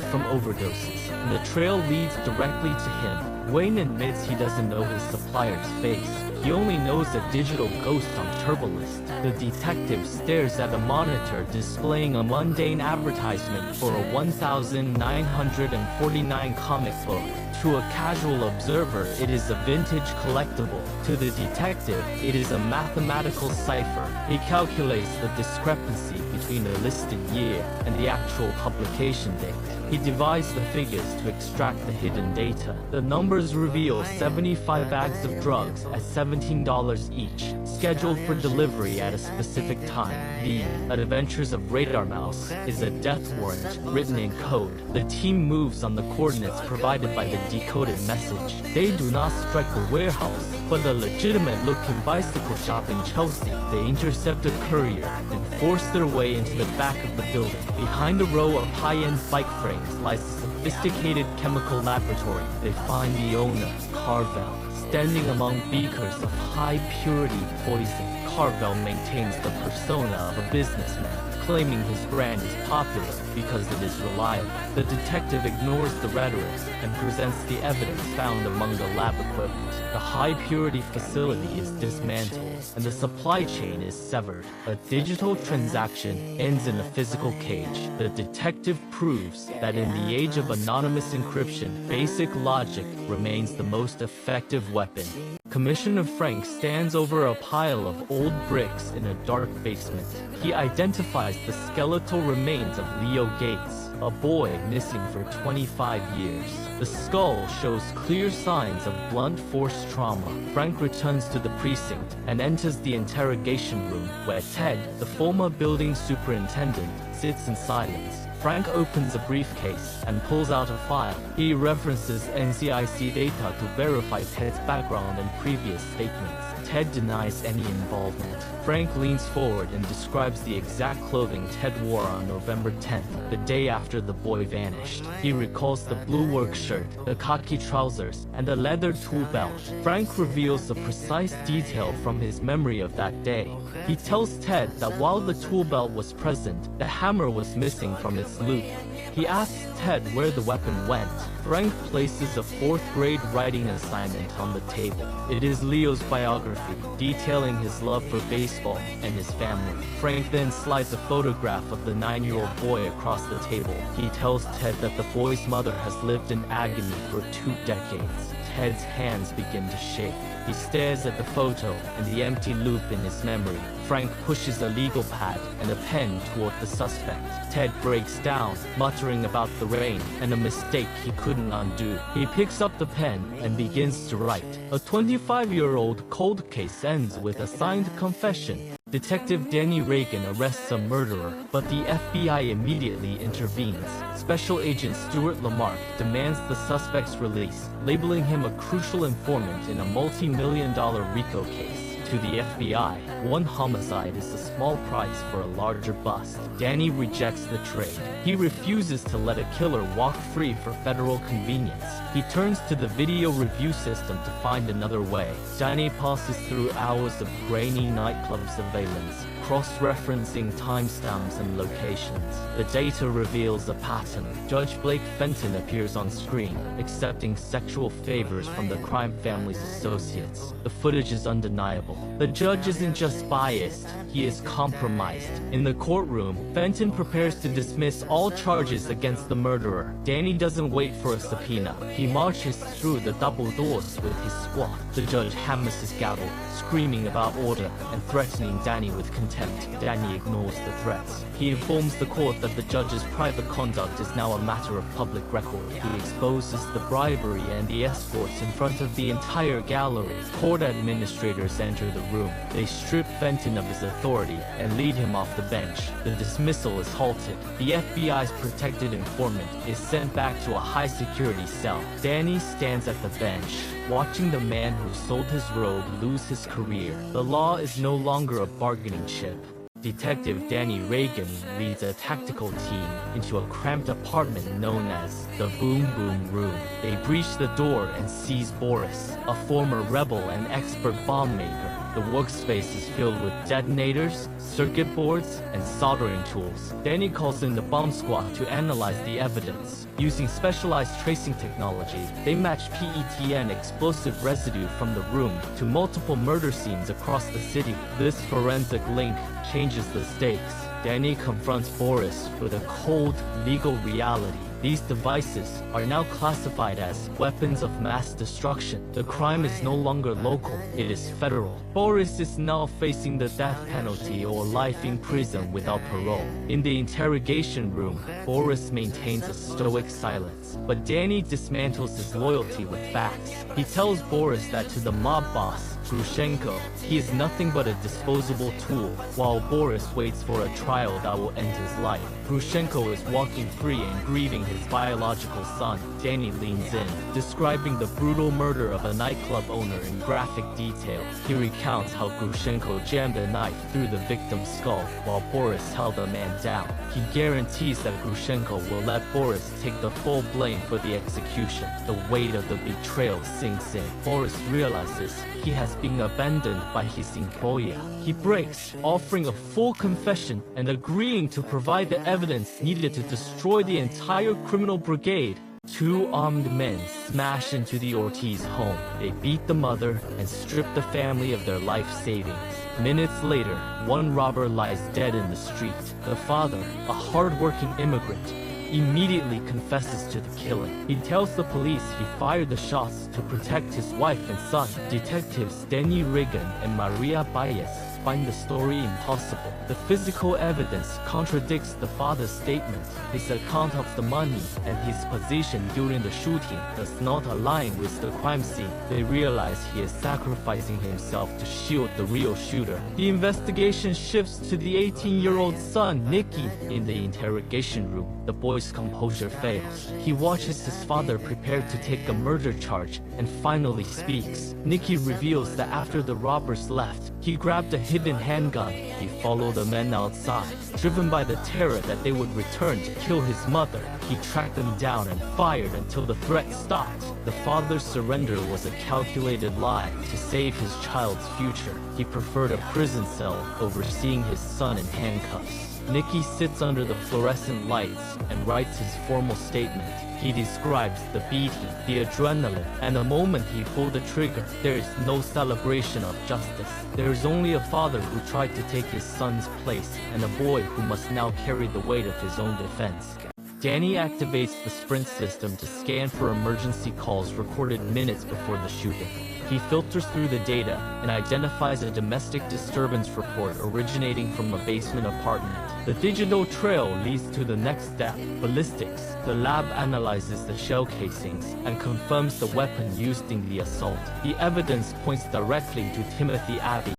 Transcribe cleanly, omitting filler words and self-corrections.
from overdoses, and the trail leads directly to him. Wayne admits he doesn't know his supplier's face. He only knows a digital ghost on Turbolist. The detective stares at a monitor displaying a mundane advertisement for a 1,949 comic book. To a casual observer, it is a vintage collectible. To the detective, it is a mathematical cipher. He calculates the discrepancy between the listed year and the actual publication date. He divides the figures to extract the hidden data. The numbers reveal 75 bags of drugs at $17 each, scheduled for delivery at a specific time. The Adventures of Radar Mouse is a death warrant written in code. The team moves on the coordinates provided by the decoded message. They do not strike a warehouse, but a legitimate-looking bicycle shop in Chelsea. They intercept a courier and force their way into the back of the building. Behind a row of high-end bike frames lies a sophisticated chemical laboratory. They find the owner, Carvel, standing among beakers of high-purity poison. Carvel maintains the persona of a businessman, claiming his brand is popular because it is reliable. The detective ignores the rhetoric and presents the evidence found among the lab equipment. The high-purity facility is dismantled, and the supply chain is severed. A digital transaction ends in a physical cage. The detective proves that in the age of anonymous encryption, basic logic remains the most effective weapon. Commissioner Frank stands over a pile of old bricks in a dark basement. He identifies the skeletal remains of Leo Gates, a boy missing for 25 years. The skull shows clear signs of blunt force trauma. Frank returns to the precinct and enters the interrogation room, where Ted, the former building superintendent, sits in silence. Frank opens a briefcase and pulls out a file. He references NCIC data to verify Ted's background and previous statements. Ted denies any involvement. Frank leans forward and describes the exact clothing Ted wore on November 10th, the day after the boy vanished. He recalls the blue work shirt, the khaki trousers, and the leather tool belt. Frank reveals the precise detail from his memory of that day. He tells Ted that while the tool belt was present, the hammer was missing from its loop. He asks Ted where the weapon went. Frank places a 4th grade writing assignment on the table. It is Leo's biography, detailing his love for baseball and his family. Frank then slides a photograph of the 9-year-old boy across the table. He tells Ted that the boy's mother has lived in agony for 2 decades. Ted's hands begin to shake. He stares at the photo and the empty loop in his memory. Frank pushes a legal pad and a pen toward the suspect. Ted breaks down, muttering about the rain and a mistake he couldn't undo. He picks up the pen and begins to write. A 25-year-old cold case ends with a signed confession. Detective Danny Reagan arrests a murderer, but the FBI immediately intervenes. Special Agent Stuart Lamarck demands the suspect's release, labeling him a crucial informant in a multi-million-dollar RICO case. To the FBI, one homicide is a small price for a larger bust. Danny rejects the trade. He refuses to let a killer walk free for federal convenience. He turns to the video review system to find another way. Danny passes through hours of grainy nightclub surveillance, cross-referencing timestamps and locations. The data reveals a pattern. Judge Blake Fenton appears on screen, accepting sexual favors from the crime family's associates. The footage is undeniable. The judge isn't just biased, he is compromised. In the courtroom, Fenton prepares to dismiss all charges against the murderer. Danny doesn't wait for a subpoena. He marches through the double doors with his squad. The judge hammers his gavel, screaming about order and threatening Danny with contempt. Danny ignores the threats. He informs the court that the judge's private conduct is now a matter of public record. He exposes the bribery and the escorts in front of the entire gallery. Court administrators enter the room. They strip Fenton of his authority and lead him off the bench. The dismissal is halted. The FBI's protected informant is sent back to a high-security cell. Danny stands at the bench, watching the man who sold his robe lose his career. The law is no longer a bargaining chip. Detective Danny Reagan leads a tactical team into a cramped apartment known as the Boom Boom Room. They breach the door and seize Boris, a former rebel and expert bomb maker. The workspace is filled with detonators, circuit boards, and soldering tools. Danny calls in the bomb squad to analyze the evidence. Using specialized tracing technology, they match PETN explosive residue from the room to multiple murder scenes across the city. This forensic link changes the stakes. Danny confronts Boris with a cold, legal reality. These devices are now classified as weapons of mass destruction. The crime is no longer local, it is federal. Boris is now facing the death penalty or life in prison without parole. In the interrogation room, Boris maintains a stoic silence, but Danny dismantles his loyalty with facts. He tells Boris that to the mob boss, Grushenko, he is nothing but a disposable tool, while Boris waits for a trial that will end his life. Grushenko is walking free and grieving his biological son. Danny leans in, describing the brutal murder of a nightclub owner in graphic detail. He recounts how Grushenko jammed a knife through the victim's skull while Boris held the man down. He guarantees that Grushenko will let Boris take the full blame for the execution. The weight of the betrayal sinks in. Boris realizes he has been abandoned by his employer. He breaks, offering a full confession and agreeing to provide the evidence needed to destroy the entire criminal brigade. Two armed men smash into the Ortiz home. They beat the mother and strip the family of their life savings. Minutes later, one robber lies dead in the street. The father, a hard-working immigrant, immediately confesses to the killing. He tells the police he fired the shots to protect his wife and son. Detectives Danny Regan and Maria Baez find the story impossible. The physical evidence contradicts the father's statement. His account of the money and his position during the shooting does not align with the crime scene. They realize he is sacrificing himself to shield the real shooter. The investigation shifts to the 18-year-old son, Nicky. In the interrogation room, the boy's composure fails. He watches his father prepare to take a murder charge and finally speaks. Nicky reveals that after the robbers left, he grabbed a hidden handgun. He followed the men outside. Driven by the terror that they would return to kill his mother, he tracked them down and fired until the threat stopped. The father's surrender was a calculated lie to save his child's future. He preferred a prison cell over seeing his son in handcuffs. Nicky sits under the fluorescent lights and writes his formal statement. He describes the beating, the adrenaline, and the moment he pulled the trigger. There is no celebration of justice. There is only a father who tried to take his son's place, and a boy who must now carry the weight of his own defense. Danny activates the Sprint system to scan for emergency calls recorded minutes before the shooting. He filters through the data and identifies a domestic disturbance report originating from a basement apartment. The digital trail leads to the next step, ballistics. The lab analyzes the shell casings and confirms the weapon used in the assault. The evidence points directly to Timothy Abbey.